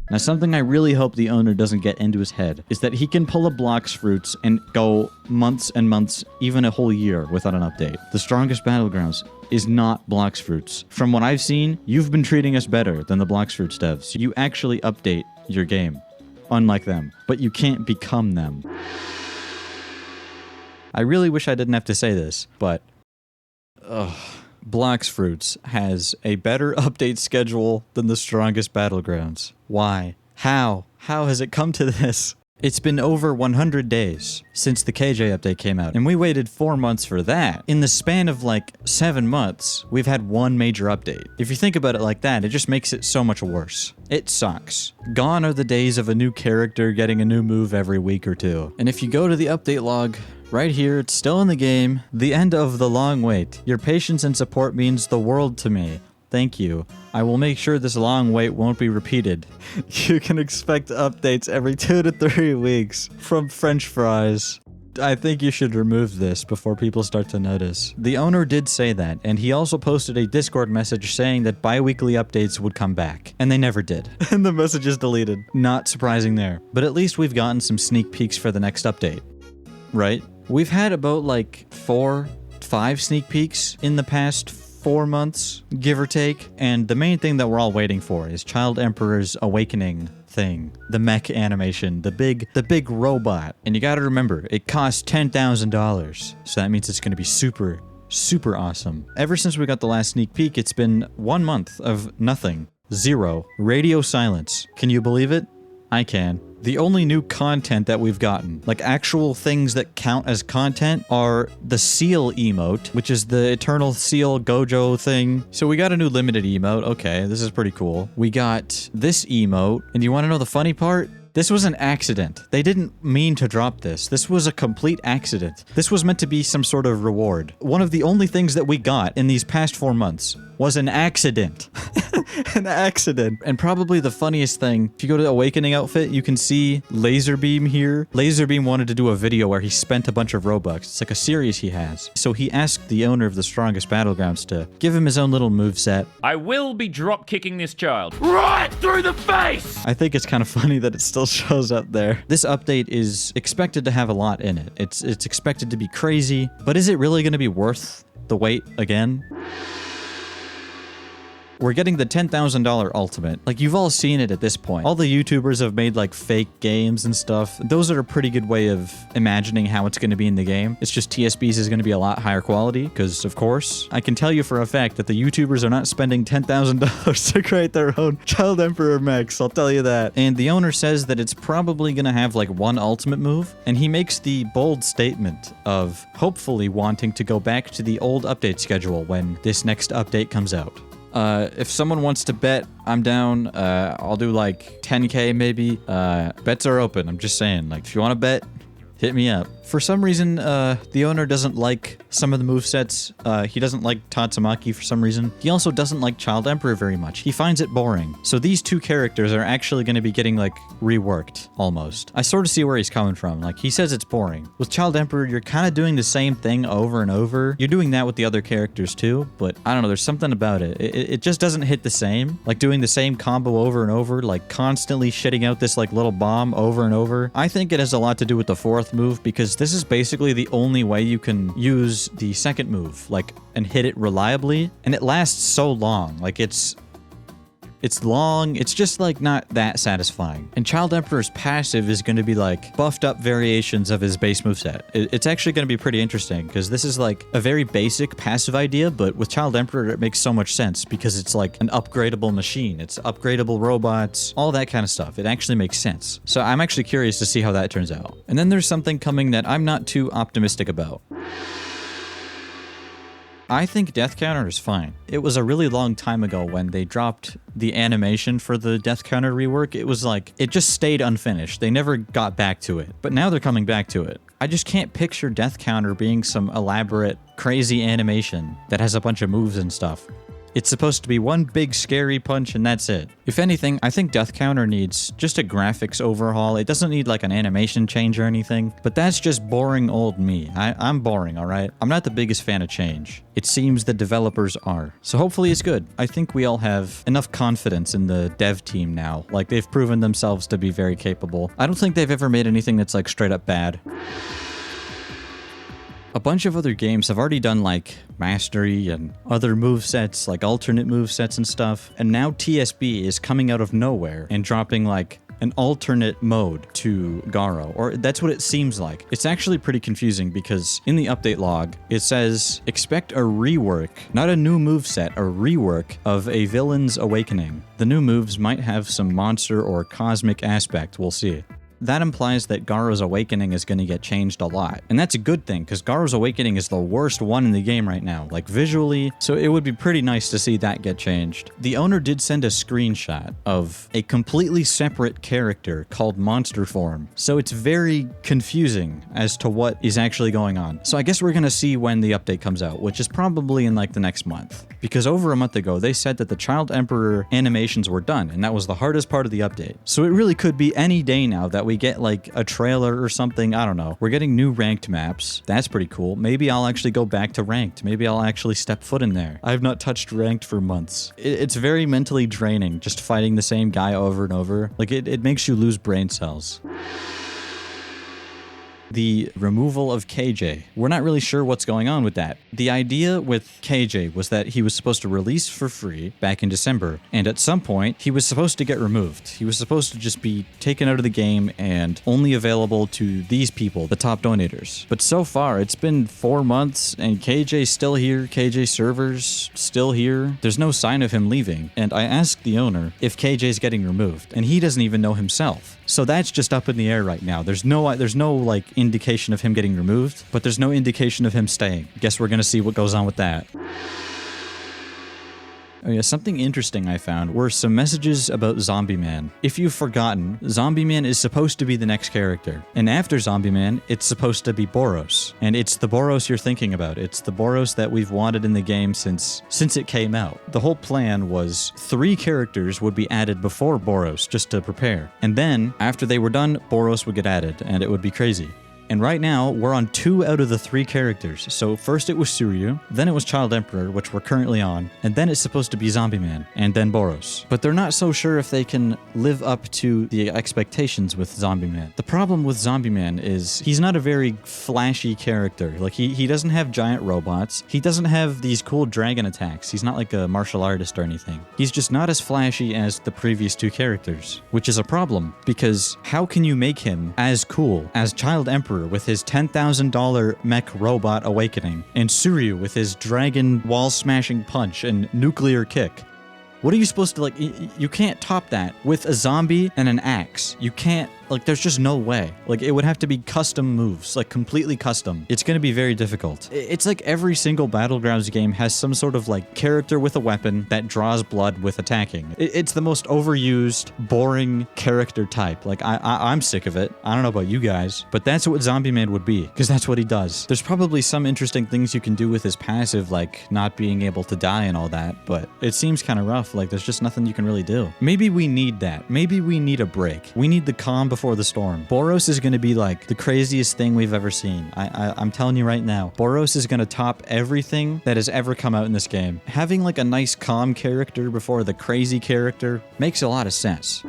Now, something I really hope the owner doesn't get into his head is that he can pull a Blox Fruits and go months and months, even a whole year, without an update. The strongest battlegrounds is not Blox Fruits. From what I've seen, you've been treating us better than the Blox Fruits devs. You actually update your game, unlike them, but you can't become them. I really wish I didn't have to say this, but... Blox Fruits has a better update schedule than the strongest battlegrounds. Why? How? How has it come to this? It's been over 100 days since the KJ update came out, and we waited 4 months for that. In the span of like 7 months, we've had one major update. If you think about it like that, it just makes it so much worse. It sucks. Gone are the days of a new character getting a new move every week or two. And if you go to the update log, right here, it's still in the game. The end of the long wait. Your patience and support means the world to me. Thank you. I will make sure this long wait won't be repeated. You can expect updates every 2 to 3 weeks from French fries. I think you should remove this before people start to notice. The owner did say that, and he also posted a Discord message saying that bi-weekly updates would come back, and they never did. And the message is deleted. Not surprising there. But at least we've gotten some sneak peeks for the next update. Right? We've had about like 4, 5 sneak peeks in the past 4 months, give or take, and the main thing that we're all waiting for is Child Emperor's Awakening thing. The mech animation, the big robot. And you gotta remember, it costs $10,000, so that means it's gonna be super awesome. Ever since we got the last sneak peek, it's been 1 month of nothing. 0. Radio silence. Can you believe it? I can. The only new content that we've gotten, like actual things that count as content, are the seal emote, which is the Eternal Seal Gojo thing. So we got a new limited emote. Okay, this is pretty cool. We got this emote, and you want to know the funny part? This was an accident. They didn't mean to drop this. This was a complete accident. This was meant to be some sort of reward. One of the only things that we got in these past 4 months was an accident. An accident. And probably the funniest thing, if you go to the Awakening outfit, you can see Laserbeam here. Laserbeam wanted to do a video where he spent a bunch of Robux. It's like a series he has. So he asked the owner of the strongest battlegrounds to give him his own little moveset. I will be drop kicking this child right through the face! I think it's kind of funny that it still shows up there. This update is expected to have a lot in it. It's expected to be crazy, but is it really going to be worth the wait again? We're getting the $10,000 ultimate. Like, you've all seen it at this point. All the YouTubers have made, like, fake games and stuff. Those are a pretty good way of imagining how it's going to be in the game. It's just TSB's is going to be a lot higher quality, because, of course, I can tell you for a fact that the YouTubers are not spending $10,000 to create their own Child Emperor mechs, I'll tell you that. And the owner says that it's probably going to have, like, one ultimate move, and he makes the bold statement of hopefully wanting to go back to the old update schedule when this next update comes out. If someone wants to bet, I'm down. I'll do like 10K maybe. Bets are open. I'm just saying, like, if you want to bet, hit me up. For some reason, the owner doesn't like some of the movesets. He doesn't like Tatsumaki for some reason. He also doesn't like Child Emperor very much. He finds it boring. So these two characters are actually going to be getting, like, reworked, almost. I sort of see where he's coming from. Like, he says it's boring. With Child Emperor, you're kind of doing the same thing over and over. You're doing that with the other characters too, but I don't know, there's something about it. It just doesn't hit the same. Like, doing the same combo over and over, like, constantly shitting out this, like, little bomb over and over. I think it has a lot to do with the 4th move, because this is basically the only way you can use the 2nd move, like, and hit it reliably, and it lasts so long. Like, it's long, it's just, like, not that satisfying. And Child Emperor's passive is going to be, like, buffed up variations of his base moveset. It's actually going to be pretty interesting, because this is, like, a very basic passive idea, but with Child Emperor, it makes so much sense, because it's, like, an upgradable machine. It's upgradable robots, all that kind of stuff. It actually makes sense. So I'm actually curious to see how that turns out. And then there's something coming that I'm not too optimistic about. I think Death Counter is fine. It was a really long time ago when they dropped the animation for the Death Counter rework. It was like, it just stayed unfinished. They never got back to it. But now they're coming back to it. I just can't picture Death Counter being some elaborate, crazy animation that has a bunch of moves and stuff. It's supposed to be one big scary punch and that's it. If anything, I think Death Counter needs just a graphics overhaul. It doesn't need like an animation change or anything, but that's just boring old me. I'm boring, alright? I'm not the biggest fan of change. It seems the developers are. So hopefully it's good. I think we all have enough confidence in the dev team now. Like, they've proven themselves to be very capable. I don't think they've ever made anything that's like straight up bad. A bunch of other games have already done like mastery and other movesets, like alternate movesets and stuff, and now TSB is coming out of nowhere and dropping like an alternate mode to Garou, or that's what it seems like. It's actually pretty confusing because in the update log, it says, expect a rework, not a new moveset, a rework of a villain's awakening. The new moves might have some monster or cosmic aspect, we'll see. That implies that Garou's Awakening is going to get changed a lot. And that's a good thing, because Garou's Awakening is the worst one in the game right now, like visually, so it would be pretty nice to see that get changed. The owner did send a screenshot of a completely separate character called Monster Form, so it's very confusing as to what is actually going on. So I guess we're going to see when the update comes out, which is probably in like the next month. Because over a month ago, they said that the Child Emperor animations were done, and that was the hardest part of the update. So it really could be any day now that we get like a trailer or something. I don't know. We're getting new ranked maps. That's pretty cool. Maybe I'll actually go back to ranked. Maybe I'll actually step foot in there. I have not touched ranked for months. It's very mentally draining just fighting the same guy over and over. Like it makes you lose brain cells. The removal of KJ. We're not really sure what's going on with that. The idea with KJ was that he was supposed to release for free back in December, and at some point, he was supposed to get removed. He was supposed to just be taken out of the game and only available to these people, the top donators. But so far, it's been 4 months, and KJ's still here, KJ server's still here. There's no sign of him leaving, and I asked the owner if KJ's getting removed, and he doesn't even know himself. So that's just up in the air right now. There's no like indication of him getting removed, but there's no indication of him staying. Guess we're gonna see what goes on with that. Oh yeah, something interesting I found were some messages about Zombieman. If you've forgotten, Zombieman is supposed to be the next character. And after Zombieman, it's supposed to be Boros. And it's the Boros you're thinking about. It's the Boros that we've wanted in the game since it came out. The whole plan was 3 characters would be added before Boros, just to prepare. And then, after they were done, Boros would get added, and it would be crazy. And right now, we're on 2 out of the 3 characters. So first it was Suryu, then it was Child Emperor, which we're currently on, and then it's supposed to be Zombieman, and then Boros. But they're not so sure if they can live up to the expectations with Zombieman. The problem with Zombieman is he's not a very flashy character. Like, he doesn't have giant robots. He doesn't have these cool dragon attacks. He's not like a martial artist or anything. He's just not as flashy as the previous 2 characters, which is a problem, because how can you make him as cool as Child Emperor with his $10,000 mech robot awakening, and Suryu with his dragon wall-smashing punch and nuclear kick? What are you supposed to, like, you can't top that with a zombie and an axe. You can't, like, there's just no way. Like, it would have to be custom moves, like, completely custom. It's gonna be very difficult. It's like every single Battlegrounds game has some sort of, like, character with a weapon that draws blood with attacking. It's the most overused, boring character type. Like, I'm sick of it. I don't know about you guys, but that's what Zombieman would be, because that's what he does. There's probably some interesting things you can do with his passive, like not being able to die and all that, but it seems kind of rough. Like, there's just nothing you can really do. Maybe we need that. Maybe we need a break. We need the calm before the storm. Boros is going to be like the craziest thing we've ever seen. I'm telling you right now, Boros is going to top everything that has ever come out in this game. Having like a nice calm character before the crazy character makes a lot of sense.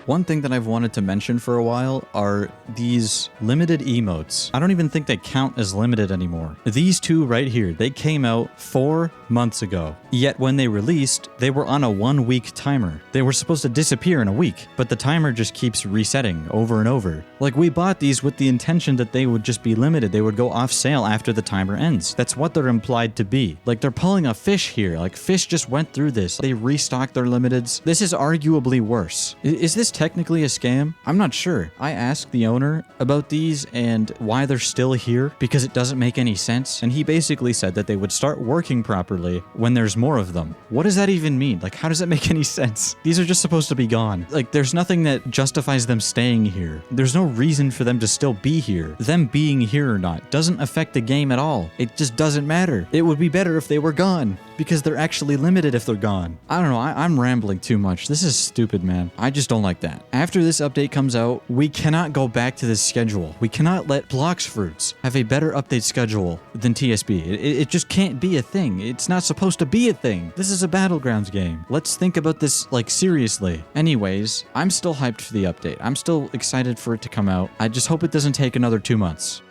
One thing that I've wanted to mention for a while are these limited emotes. I don't even think they count as limited anymore. These 2 right here, they came out 4 months ago. Yet when they released, they were on a 1-week timer. They were supposed to disappear in a week, but the timer just keeps resetting over and over. Like, we bought these with the intention that they would just be limited. They would go off sale after the timer ends. That's what they're implied to be. Like, they're pulling a Fish here. Like, Fish just went through this. They restocked their limiteds. This is arguably worse. Is this technically a scam? I'm not sure. I asked the owner about these and why they're still here because it doesn't make any sense. And he basically said that they would start working properly when there's more of them. What does that even mean? Like, how does that make any sense? These are just supposed to be gone. Like, there's nothing that justifies them staying here. There's no reason for them to still be here. Them being here or not doesn't affect the game at all. It just doesn't matter. It would be better if they were gone because they're actually limited if they're gone. I don't know. I'm rambling too much. This is stupid, man. I just don't like that. After this update comes out, we cannot go back to this schedule. We cannot let Blox Fruits have a better update schedule than TSB. It just can't be a thing. It's not supposed to be a thing. This is a battlegrounds game. Let's think about this, like, seriously. Anyways, I'm still hyped for the update. I'm still excited for it to come out. I just hope it doesn't take another 2 months.